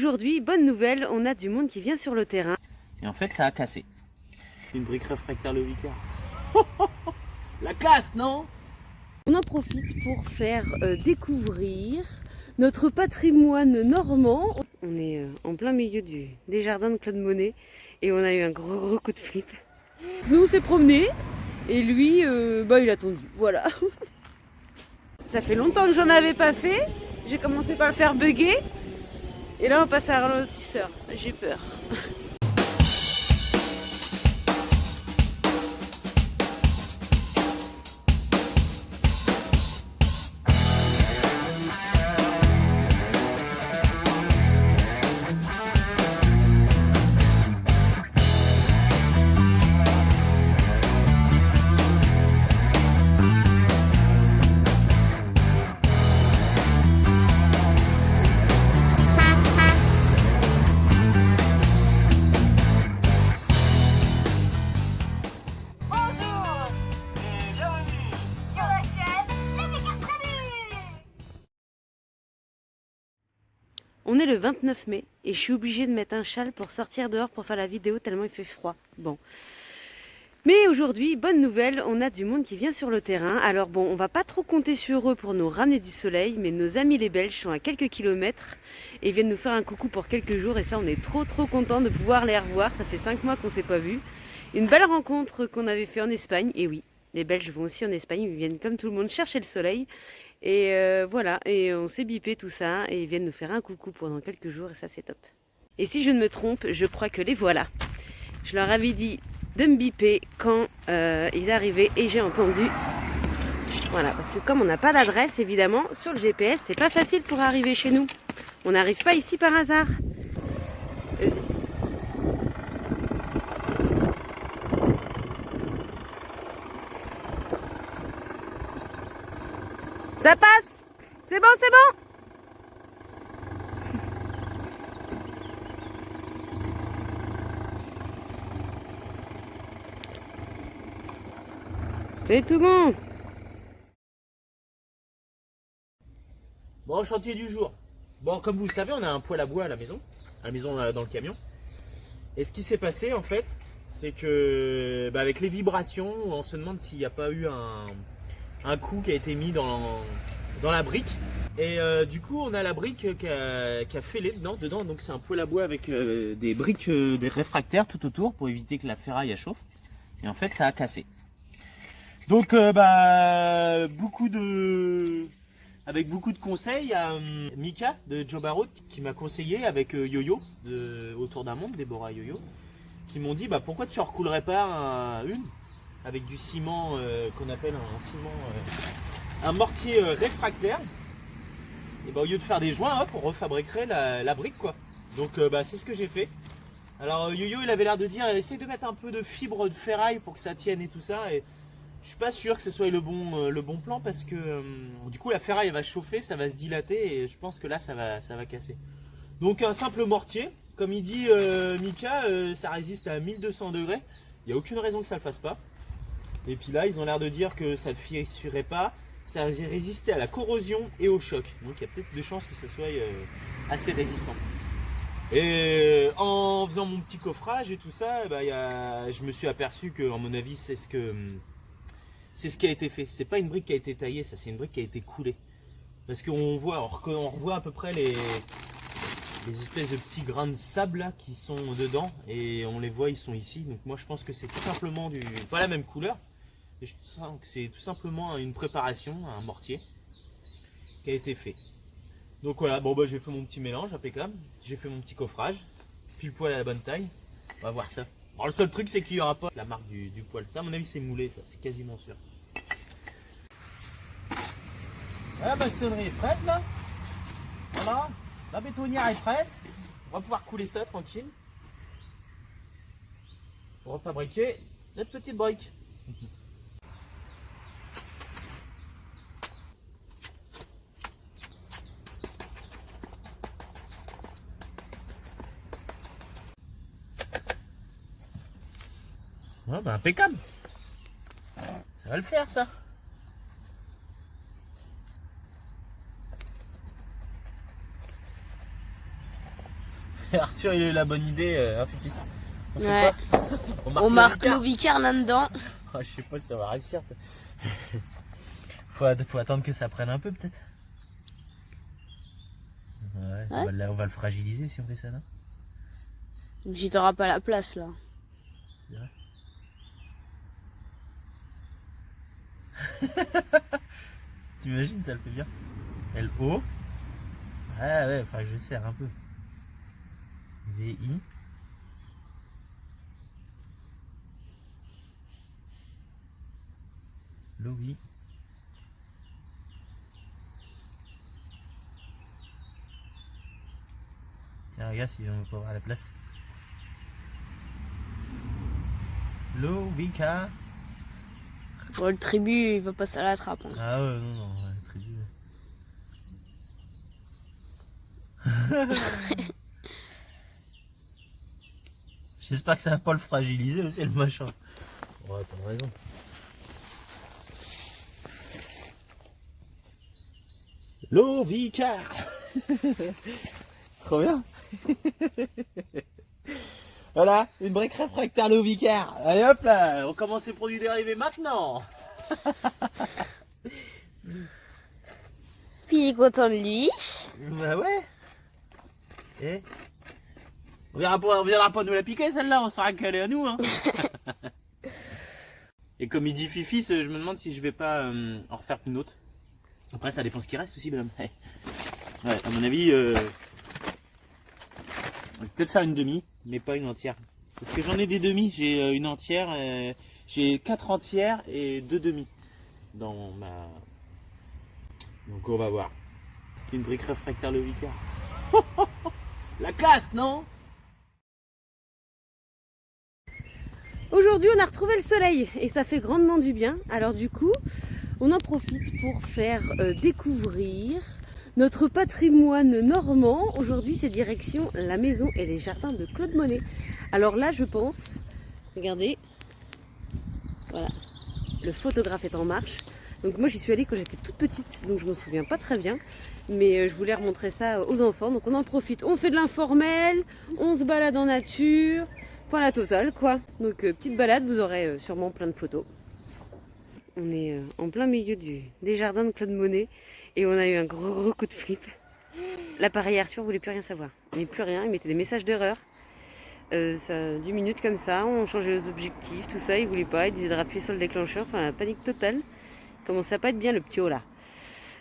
aujourd'hui, bonne nouvelle, on a du monde qui vient sur le terrain. Et en fait, ça a cassé. C'est une brique réfractaire Le Vicaire. La classe, non? On en profite pour faire découvrir notre patrimoine normand. On est en plein milieu des jardins de Claude Monet et on a eu un gros coup de flip. Nous, on s'est promenés et lui, il a attendu. Voilà. Ça fait longtemps que j'en avais pas fait. J'ai commencé par le faire bugger. Et là, on passe à un ralentisseur. J'ai peur. On est le 29 mai et je suis obligée de mettre un châle pour sortir dehors pour faire la vidéo tellement il fait froid. Bon. Mais aujourd'hui, bonne nouvelle, on a du monde qui vient sur le terrain. Alors bon, on va pas trop compter sur eux pour nous ramener du soleil, mais nos amis les Belges sont à quelques kilomètres et viennent nous faire un coucou pour quelques jours et ça on est trop contents de pouvoir les revoir. Ça fait 5 mois qu'on s'est pas vus. Une belle rencontre qu'on avait fait en Espagne et oui, les Belges vont aussi en Espagne, ils viennent comme tout le monde chercher le soleil. Et voilà, et on s'est bipé tout ça, et ils viennent nous faire un coucou pendant quelques jours, et ça c'est top. Et si je ne me trompe, je crois que les voilà. Je leur avais dit de me biper quand ils arrivaient, et j'ai entendu. Voilà, parce que comme on n'a pas d'adresse, évidemment, sur le GPS, c'est pas facile pour arriver chez nous. On n'arrive pas ici par hasard. Ça passe! C'est bon, c'est bon! C'est tout bon! Bon, chantier du jour. Bon, comme vous le savez, on a un poêle à bois à la maison dans le camion. Et ce qui s'est passé, en fait, c'est que avec les vibrations, on se demande s'il n'y a pas eu un coup qui a été mis dans la brique. Et du coup, on a la brique qui a fêlé dedans. Donc, c'est un poêle à bois avec des briques, des réfractaires tout autour pour éviter que la ferraille elle chauffe. Et en fait, ça a cassé. Donc, avec beaucoup de conseils, il y a Mika de Joe Barrow qui m'a conseillé avec Yo-Yo Autour d'un monde, Déborah et Yo-Yo, qui m'ont dit pourquoi tu en recoulerais pas une avec du ciment qu'on appelle un mortier réfractaire. Et au lieu de faire des joints, hop, on refabriquerait la brique quoi. Donc c'est ce que j'ai fait. Alors Yo-Yo il avait l'air de dire essaye de mettre un peu de fibre de ferraille pour que ça tienne et tout ça. Et je suis pas sûr que ce soit le bon plan parce que du coup la ferraille elle va chauffer, ça va se dilater et je pense que là ça va casser. Donc un simple mortier, comme il dit Mika, ça résiste à 1200 degrés. Il n'y a aucune raison que ça le fasse pas. Et puis là ils ont l'air de dire que ça ne fissurerait pas, ça résistait à la corrosion et au choc. Donc il y a peut-être de chances que ça soit assez résistant. Et en faisant mon petit coffrage et tout ça, je me suis aperçu que, à mon avis, c'est ce qui a été fait. C'est pas une brique qui a été taillée, ça, c'est une brique qui a été coulée. Parce qu'on revoit à peu près les espèces de petits grains de sable là qui sont dedans et on les voit, ils sont ici. Donc moi, je pense que c'est tout simplement pas la même couleur. Je sens que c'est tout simplement une préparation, un mortier qui a été fait. Donc voilà, j'ai fait mon petit mélange impeccable, j'ai fait mon petit coffrage, puis le poêle à la bonne taille, on va voir ça. Alors le seul truc c'est qu'il n'y aura pas la marque du poêle, ça à mon avis c'est moulé, ça c'est quasiment sûr. La maçonnerie est prête là, voilà, la bétonnière est prête, on va pouvoir couler ça tranquille, pour refabriquer notre petite brique. Ouais, impeccable. Ça va le faire ça. Arthur, il a eu la bonne idée, hein, Fifis. On fait Ouais. quoi? On marque le Vicar là-dedans. Oh, je sais pas si ça va réussir. Faut attendre que ça prenne un peu, peut-être. Ouais, on va le fragiliser si on fait ça, non? Si t'auras pas la place là. C'est vrai. T'imagines, ça le fait bien. L-O. Ah ouais, enfin je serre un peu. V-I. Logi. Tiens, regarde si on veut pas avoir la place. Lovika. Bon, le tribu, il va passer à la trappe. Hein. Ah ouais, non, ouais, tribu. J'espère que ça va pas le fragiliser aussi, le machin. Ouais, t'as raison. Lovika. Trop bien. Voilà, une brique réfractaire Lovicar. Allez hop là, on commence les produits dérivés maintenant. Puis il est content de lui. Bah ouais. Et on viendra pas nous la piquer celle-là, on saura qu'elle est à nous. Hein. Et comme il dit Fifi, je me demande si je vais pas en refaire une autre. Après ça dépend ce qui reste aussi, madame. Ouais, à mon avis, je vais peut-être faire une demi, mais pas une entière. Parce que j'en ai des demi, j'ai une entière, j'ai 4 entières et 2 demi dans ma... Donc on va voir. Une brique réfractaire le Vicar. La classe, non? Aujourd'hui, on a retrouvé le soleil et ça fait grandement du bien. Alors du coup, on en profite pour faire découvrir notre patrimoine normand. Aujourd'hui, c'est direction la maison et les jardins de Claude Monet. Alors là, je pense, regardez, voilà, le photographe est en marche. Donc moi, j'y suis allée quand j'étais toute petite, donc je me souviens pas très bien. Mais je voulais remontrer ça aux enfants. Donc on en profite, on fait de l'informel, on se balade en nature, enfin la totale quoi. Donc petite balade, vous aurez sûrement plein de photos. On est en plein milieu des jardins de Claude Monet et on a eu un gros coup de flip. L'appareil Arthur voulait plus rien savoir. Il met plus rien, il mettait des messages d'erreur. Ça 10 minutes comme ça, on changeait les objectifs, tout ça, il voulait pas, il disait de rappuyer sur le déclencheur, enfin la panique totale. Il commençait à pas être bien le petit haut là.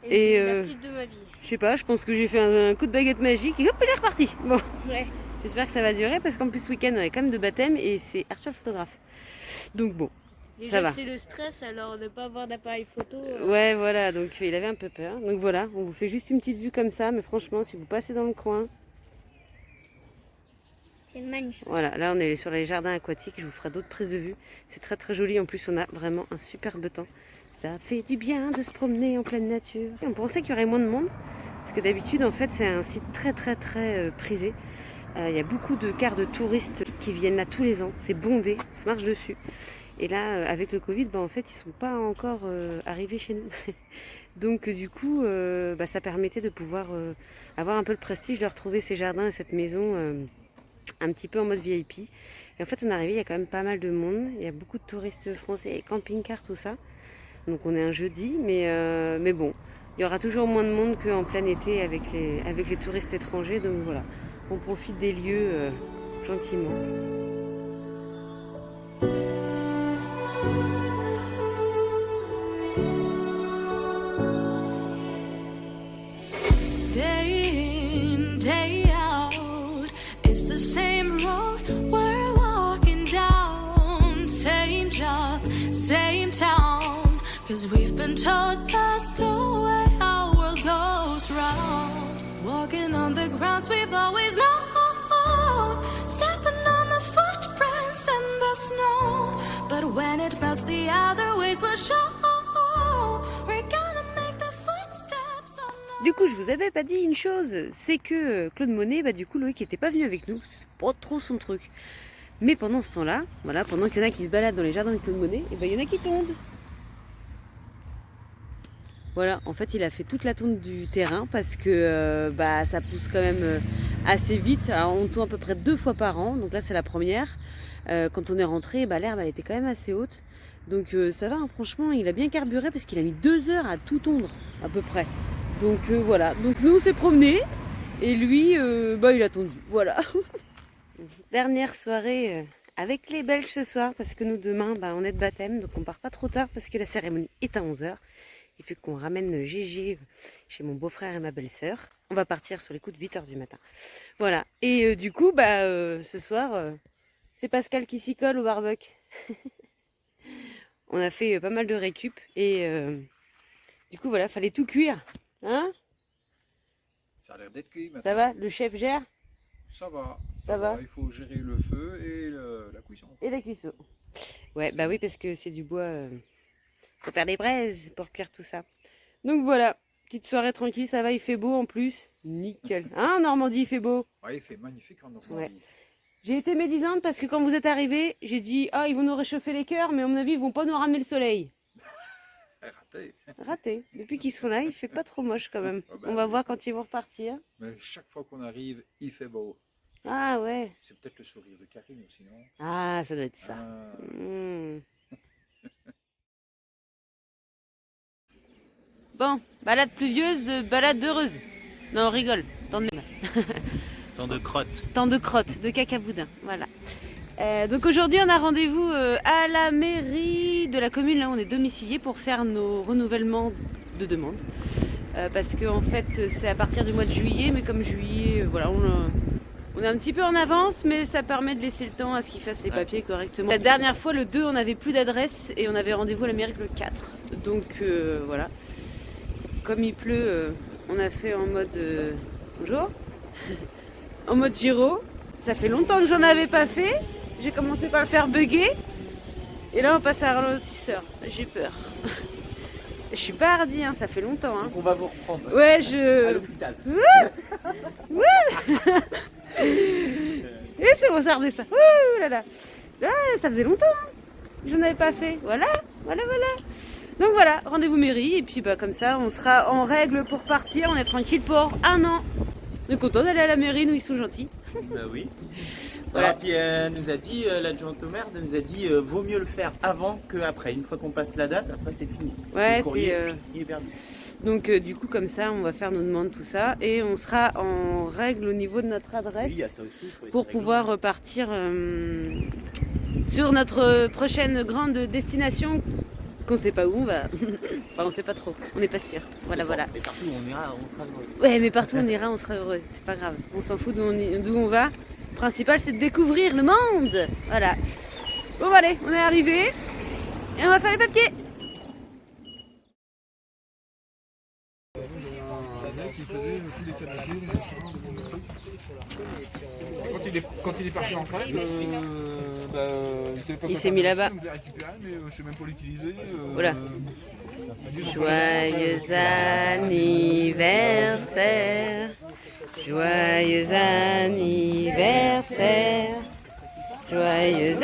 Et la flip de ma vie. Je sais pas, je pense que j'ai fait un coup de baguette magique et hop, il est reparti. Bon, Ouais. j'espère que ça va durer parce qu'en plus ce week-end on est quand même de baptême et c'est Arthur le photographe. Donc bon. Déjà Ça va. que c'est le stress, alors ne pas avoir d'appareil photo. Ouais, voilà, donc il avait un peu peur. Donc voilà, on vous fait juste une petite vue comme ça, mais franchement, si vous passez dans le coin, C'est magnifique. voilà, là on est sur les jardins aquatiques, je vous ferai d'autres prises de vue. C'est très joli, en plus on a vraiment un superbe temps. Ça fait du bien de se promener en pleine nature. On pensait qu'il y aurait moins de monde, parce que d'habitude en fait c'est un site très prisé. Il y a beaucoup de cars de touristes qui viennent là tous les ans, c'est bondé, on se marche dessus. Et là, avec le Covid, en fait, ils sont pas encore arrivés chez nous. Donc, du coup, ça permettait de pouvoir avoir un peu le prestige de retrouver ces jardins et cette maison un petit peu en mode VIP. Et en fait, on est arrivé, il y a quand même pas mal de monde. Il y a beaucoup de touristes français et camping-cars, tout ça. Donc, on est un jeudi, mais bon, il y aura toujours moins de monde qu'en plein été avec les touristes étrangers. Donc, voilà, on profite des lieux gentiment. Day in, day out, it's the same road we're walking down. Same job, same town, 'cause we've been told that's the way our world goes round. Walking on the grounds we've always known, stepping on the footprints in the snow. But when it melts, the other ways will show. We're gonna make the footsteps on the... Du coup, je vous avais pas dit une chose, c'est que Claude Monet, du coup, Loïc était pas venu avec nous, c'est pas trop son truc. Mais pendant ce temps-là, voilà, pendant qu'il y en a qui se baladent dans les jardins de Claude Monet, et il y en a qui tombent. Voilà, en fait il a fait toute la tonte du terrain parce que bah, ça pousse quand même assez vite. Alors, on tourne à peu près 2 fois par an, donc là c'est la première. Quand on est rentré, bah, l'herbe elle était quand même assez haute. Donc ça va, hein, franchement il a bien carburé parce qu'il a mis 2 heures à tout tondre à peu près. Donc voilà, donc nous on s'est promenés et lui bah, il a tondu, voilà. Dernière soirée avec les Belges ce soir parce que nous demain bah, on est de baptême, donc on part pas trop tard parce que la cérémonie est à 11h. Il fait qu'on ramène Gégé chez mon beau-frère et ma belle-sœur. On va partir sur les coups de 8h du matin. Voilà. Et du coup, bah, ce soir, c'est Pascal qui s'y colle au barbecue. On a fait pas mal de récup. Et du coup, voilà, fallait tout cuire. Hein? Ça a l'air d'être cuit maintenant. Ça va? Le chef gère? Ça va. Ça va. Il faut gérer le feu et la cuisson. Et la cuisson. Ouais, bah oui, parce que c'est du bois. Faut faire des braises pour cuire tout ça. Donc voilà, petite soirée tranquille, ça va, il fait beau en plus. Nickel. Hein, en Normandie, il fait beau. Ouais, il fait magnifique en Normandie. Ouais. J'ai été médisante parce que quand vous êtes arrivés, j'ai dit ah, ils vont nous réchauffer les cœurs, mais à mon avis, ils vont pas nous ramener le soleil. Raté. Raté. Depuis qu'ils sont là, il fait pas trop moche quand même. Ah bah On va oui. voir quand ils vont repartir. Mais chaque fois qu'on arrive, il fait beau. Ah ouais. C'est peut-être le sourire de Karine aussi, non? Ah, ça doit être ça. Ah. Mmh. Bon, balade pluvieuse, balade heureuse. Non, on rigole. Tant de Tant de crottes. Tant de crottes, de cacaboudin, voilà. Donc aujourd'hui on a rendez-vous à la mairie de la commune, là où on est domicilié, pour faire nos renouvellements de demande. Parce que en fait c'est à partir du mois de juillet, mais comme juillet, voilà, on est un petit peu en avance, mais ça permet de laisser le temps à ce qu'ils fassent les papiers correctement. La dernière fois, le 2, on n'avait plus d'adresse et on avait rendez-vous à la mairie le 4. Donc voilà. Comme il pleut, on a fait en mode bonjour, en mode gyro. Ça fait longtemps que j'en avais pas fait. J'ai commencé par le faire bugger. Et là on passe à ralentisseur. J'ai peur. Je suis pas hardie, hein, ça fait longtemps. Hein. Donc on va vous reprendre Ouais, à l'hôpital. Et c'est bon, ça redescend. Ouh là là. Ah, ça faisait longtemps. Hein. J'en avais pas fait. Voilà. Donc voilà, rendez-vous mairie. Et puis bah comme ça, on sera en règle pour partir. On est tranquille pour 1 an. On est content d'aller à la mairie, nous ils sont gentils. Bah oui. Voilà. Voilà, puis elle nous a dit, l'adjointe au maire, elle nous a dit vaut mieux le faire avant qu'après. Une fois qu'on passe la date, après c'est fini. Ouais, Le courrier, c'est. il est perdu. Donc du coup comme ça, on va faire nos demandes, tout ça. Et on sera en règle au niveau de notre adresse. Oui, il y a ça aussi. Faut être Pour régulier. pouvoir repartir sur notre prochaine grande destination qu'on sait pas où on va. Enfin, on sait pas trop, on n'est pas sûr. Voilà. Mais partout où on ira, on sera heureux. Ouais, mais partout où on ira, on sera heureux, c'est pas grave. On s'en fout d'où on va. Le principal, c'est de découvrir le monde. Voilà. Bon, allez, on est arrivé et on va faire les papiers. Quand il est parti en fait, Il s'est mis là-bas. Je l'ai récupéré, mais je sais même pas l'utiliser. Voilà. Joyeux anniversaire. Joyeux anniversaire. Joyeux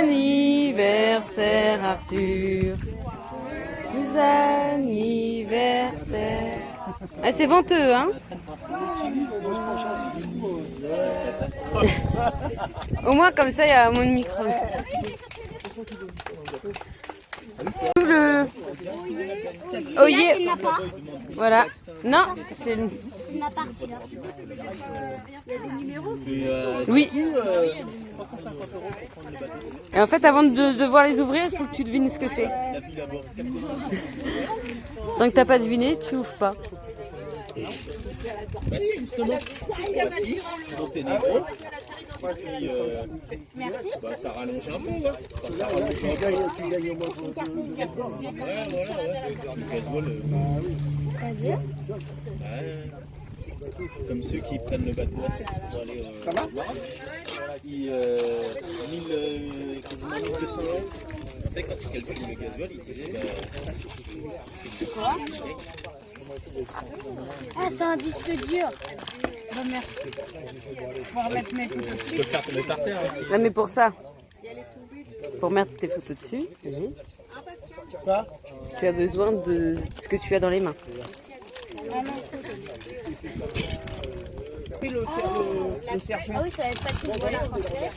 anniversaire Arthur. Joyeux anniversaire. Ah, c'est venteux, hein? Au moins, comme ça, il y a moins de micro. Le Oyer. Voilà. Non, c'est. Oui. Et en fait, avant de devoir les ouvrir, il faut que tu devines ce que c'est. Tant que t'as pas deviné, tu ouvres pas. Bah si, justement. Voici, dans tes négros. Merci. Bah ça rallonge un peu, hein. Enfin, ça rallonge un peu. Tu gagnes au moins ton Ouais. Du gasoil. Ouais. Comme ceux qui prennent le bateau à 7 pour aller au Maroc. Ils 1200 €. En fait, quand tu calcules le gasoil, il s'est dit Ah, c'est un disque dur. Bon, merci. Je vais remettre mes photos tu dessus. peux faire tomber par terre. Hein. Non, mais pour ça. Pour mettre tes photos dessus. Tu as besoin de ce que tu as dans les mains. Ah oui, ça va être facile. Voilà.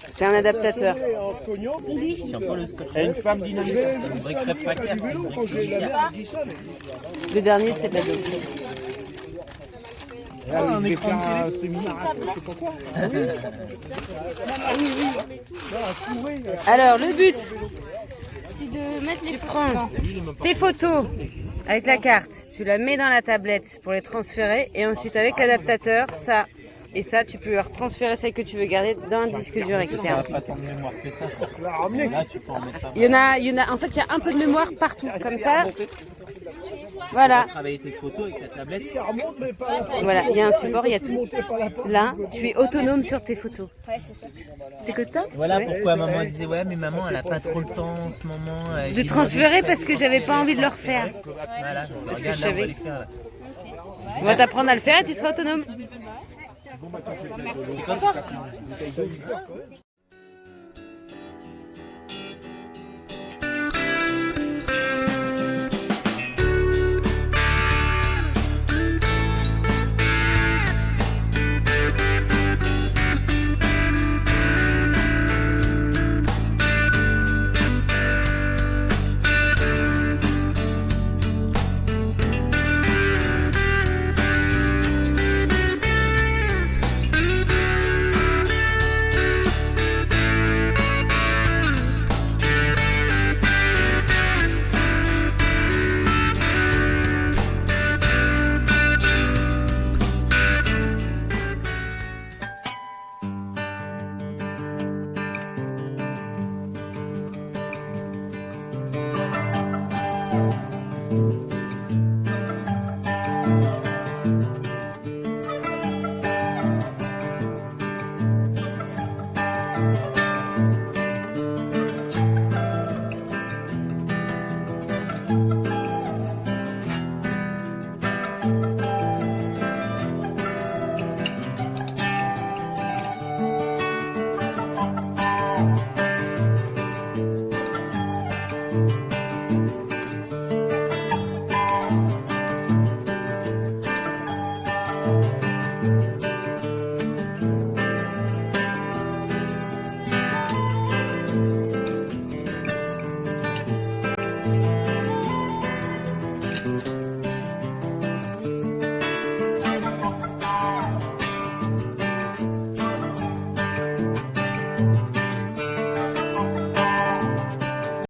C'est un adaptateur. Tiens pas le scotch. Une femme dynamique. Une brique réfractaire. C'est une brique militaire. Le dernier, c'est de la dope. Un écran de télé. Alors, le but, C'est de mettre les tu prends tes photos avec la carte, tu la mets dans la tablette pour les transférer et ensuite avec l'adaptateur, ça et ça, tu peux leur transférer celle que tu veux garder dans un disque dur Ça externe. n'a pas tant de mémoire que ça. Là, tu peux en mettre un. Il y en a, en fait, il y a un peu de mémoire partout, comme ça. Voilà, Travailler tes photos avec la tablette. voilà, il y a un support, il y a tout. Là, tu es autonome sur tes photos. Ouais, c'est ça. T'écoutes ça? Voilà Ouais. pourquoi maman disait ouais mais maman elle a pas trop le temps en ce moment. De transférer parce que j'avais pas envie de le refaire. Voilà, donc Parce que regarde je là on va savais. les faire là. On va t'apprendre à le faire et tu seras autonome.